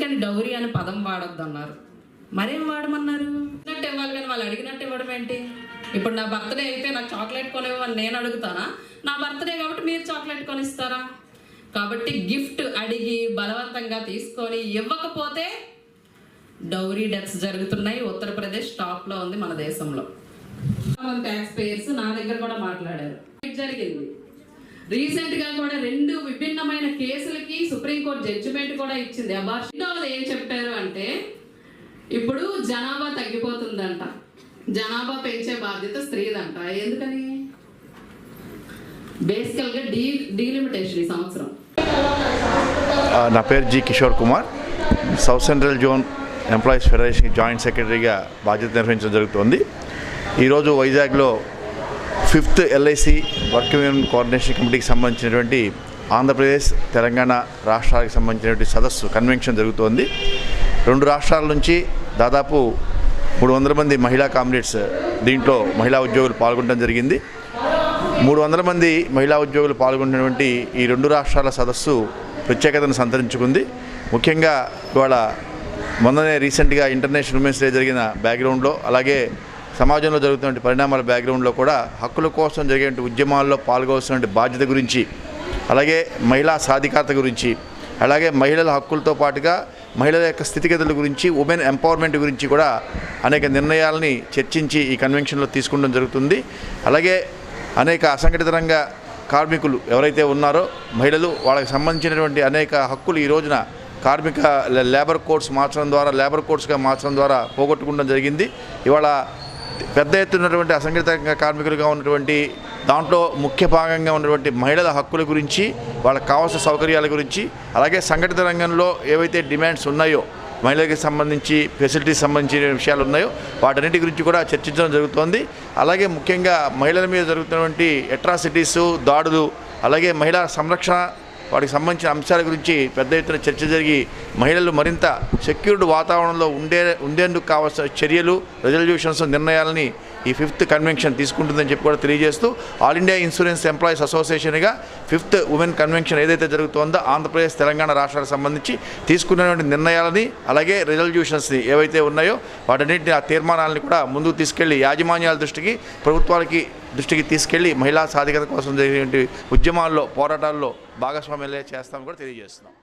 అందుకని డౌరీ అని పదం వాడొద్దు అన్నారు. మరేం వాడమన్నారు? అడిగినట్టు ఇవ్వాలి, కానీ వాళ్ళు అడిగినట్టు ఇవ్వడం ఏంటి? ఇప్పుడు నా బర్త్డే అయితే నాకు చాక్లెట్ కొనివ్వని నేను అడుగుతానా? నా బర్త్డే కాబట్టి మీరు చాక్లెట్ కొనిస్తారా? కాబట్టి గిఫ్ట్ అడిగి బలవంతంగా తీసుకొని ఇవ్వకపోతే డౌరీ డెత్స్ జరుగుతున్నాయి. ఉత్తరప్రదేశ్ టాప్లో ఉంది మన దేశంలో. ట్యాక్స్ పేయర్స్ నా దగ్గర కూడా మాట్లాడారు. జరిగింది రీసెంట్ గా కూడా 2 విభిన్నమైన కేసులకి సుప్రీంకోర్టు జడ్జిమెంట్ కూడా ఇచ్చింది. అబార్షన్ ఏం చెప్పారు అంటే, ఇప్పుడు జనాభా తగ్గిపోతుందంట, జనాభా పెంచే బాధ్యత స్త్రీదంట. ఎందుకని? బేసికల్ గా డీలిమిటేషన్ ఈ సంవత్సరం. నా పేరు G Kishore Kumar, south central zone employees federation joint సెక్రటరీగా బాధ్యత నిర్వహించడం జరుగుతుంది. ఈరోజు వైజాగ్లో 5th LIC working women coordination కమిటీకి సంబంధించినటువంటి ఆంధ్రప్రదేశ్ తెలంగాణ రాష్ట్రాలకు సంబంధించినటువంటి సదస్సు కన్వెన్షన్ జరుగుతోంది. 2 రాష్ట్రాల నుంచి దాదాపు 300 మంది మహిళా కామ్రేడ్స్ దీంట్లో మహిళా ఉద్యోగులు పాల్గొనడం జరిగింది. 300 మంది మహిళా ఉద్యోగులు పాల్గొన్నటువంటి ఈ 2 రాష్ట్రాల సదస్సు ప్రత్యేకతను సంతరించుకుంది. ముఖ్యంగా ఇవాళ మొన్ననే రీసెంట్గా ఇంటర్నేషనల్ ఉమెన్స్ డే జరిగిన బ్యాక్గ్రౌండ్లో, అలాగే సమాజంలో జరుగుతున్న పరిణామాల బ్యాక్గ్రౌండ్లో కూడా హక్కుల కోసం జరిగే ఉద్యమాల్లో పాల్గొవలసిన బాధ్యత గురించి, అలాగే మహిళా సాధికారత గురించి, అలాగే మహిళల హక్కులతో పాటుగా మహిళల యొక్క స్థితిగతుల గురించి, ఉమెన్ ఎంపవర్మెంట్ గురించి కూడా అనేక నిర్ణయాలని చర్చించి ఈ కన్వెన్షన్లో తీసుకోవడం జరుగుతుంది. అలాగే అనేక అసంఘటిత రంగ కార్మికులు ఎవరైతే ఉన్నారో మహిళలు, వాళ్ళకి సంబంధించినటువంటి అనేక హక్కులు ఈ రోజున కార్మిక లేబర్ కోడ్స్ మార్చడం ద్వారా, లేబర్ కోడ్స్గా మార్చడం ద్వారా పోగొట్టుకోవడం జరిగింది. ఇవాళ పెద్ద ఎత్తున్నటువంటి అసంఘటిత కార్మికులుగా ఉన్నటువంటి దాంట్లో ముఖ్య భాగంగా ఉన్నటువంటి మహిళల హక్కుల గురించి, వాళ్ళకి కావాల్సిన సౌకర్యాల గురించి, అలాగే సంఘటిత రంగంలో ఏవైతే డిమాండ్స్ ఉన్నాయో, మహిళలకు సంబంధించి ఫెసిలిటీస్ సంబంధించిన విషయాలు ఉన్నాయో వాటన్నిటి గురించి కూడా చర్చించడం జరుగుతోంది. అలాగే ముఖ్యంగా మహిళల మీద జరుగుతున్నటువంటి అట్రాసిటీసు, దాడులు, అలాగే మహిళా సంరక్షణ, వాటికి సంబంధించిన అంశాల గురించి పెద్ద ఎత్తున చర్చ జరిగి మహిళలు మరింత సెక్యూర్డ్ వాతావరణంలో ఉండేందుకు కావాల్సిన చర్యలు, రెజల్యూషన్స్, నిర్ణయాలని ఈ 5th కన్వెన్షన్ తీసుకుంటుందని చెప్పి కూడా తెలియజేస్తూ, ఆల్ ఇండియా ఇన్సూరెన్స్ ఎంప్లాయీస్ అసోసియేషన్గా 5th ఉమెన్ కన్వెన్షన్ ఏదైతే జరుగుతుందో ఆంధ్రప్రదేశ్ తెలంగాణ రాష్ట్రాలకు సంబంధించి తీసుకున్నటువంటి నిర్ణయాలని, అలాగే రెజల్యూషన్స్ని ఏవైతే ఉన్నాయో వాటన్నింటినీ, ఆ తీర్మానాలని కూడా ముందుకు తీసుకెళ్లి యాజమాన్యాల దృష్టికి, ప్రభుత్వాలకి దృష్టికి తీసుకెళ్లి మహిళా సాధికారత కోసం జరిగినటువంటి ఉద్యమాల్లో, పోరాటాల్లో భాగస్వామ్యాలే చేస్తామని కూడా తెలియజేస్తున్నాం.